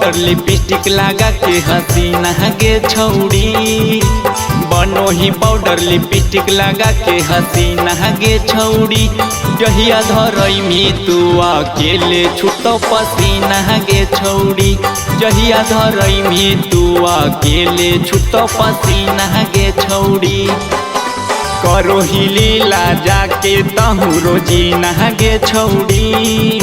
Powder lipstick लगा के हसीना गे छौड़ी, बनो ही पाउडर लिपस्टिक लगा के हसीना गे छौड़ी। जहिया धरई में तू अकेले छूटो पसीना गे छौड़ी, जहिया धरई में तू अकेले छूटो पसीना गे छौड़ी। करो ही लीला जाके तहु रोजी नहागे छौड़ी,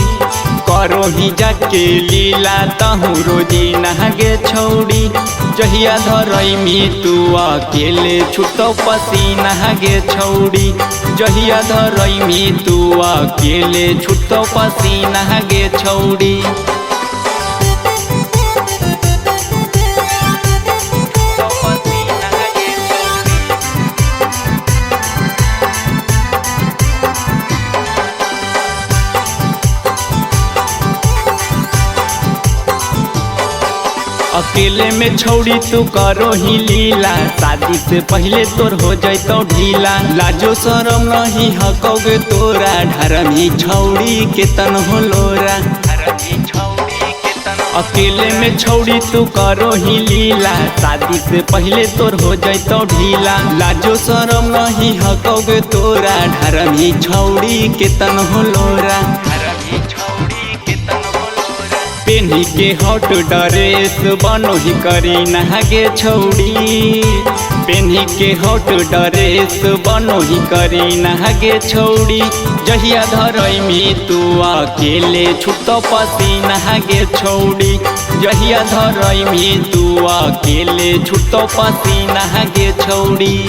करो ही जाके लीला तहु रोजी नहागे छौड़ी। जहिया धरई में तू अकेले छूटो पसीना गे छौड़ी, जहिया धरई में तू अकेले छूटो पसीना गे छौड़ी। अकेले में छौड़ी तू करो ही लीला, शादी से पहले तोर हो जातो ढीला। लाजो शरम नहीं हकोगे तोरा, ढरमी छौड़ी के तन हो लोरा। अकेले में छौड़ी तू करो ही लीला, शादी से पहले तोर हो जातो ढीला। लाजो शरम नहीं हकोगे तोरा, ढरमी छौड़ी के तन हो लोरा। पेन्ही के हॉट ड्रेस बनो ही करी नहागे छौड़ी, पेन्ही के हॉट ड्रेस बनो ही करी नहागे छौड़ी। जहिया धरई में तू अकेले छूटो पसीना गे छौड़ी, जहिया धरई में तू अकेले छूटो पसीना गे छौड़ी।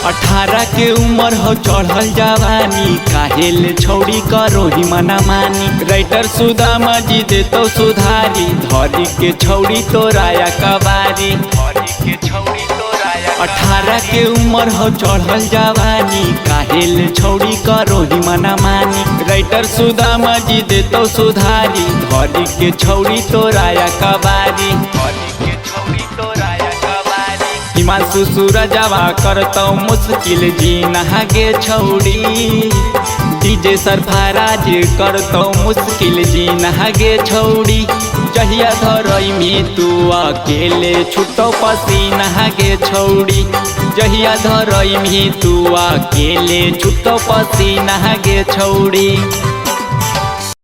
अठारह के उम्र हो चढ़ल जवानी, काहेल छौड़ी करो ही मना मानी। राइटर सुदामा जी दे तो सुधारी, धरी के छौड़ी तोराया कबारी। 18 के उम्र हो चढ़ल जवानी, काहेल छौड़ी करो ही मना मानी। राइटर सुदामा जी दे तो सुधारी, धरी के छौड़ी तोराया कबारी। हिमांशु सूरजवा करतो मुश्किल जी नहागे छौड़ी, डीजे सरफराज करतो मुश्किल जी नहागे छौड़ी। जहिया धरई में तू अकेले छूटो पसीना गे छौड़ी, जहिया धरई में तू अकेले छूटो पसीना गे छौड़ी।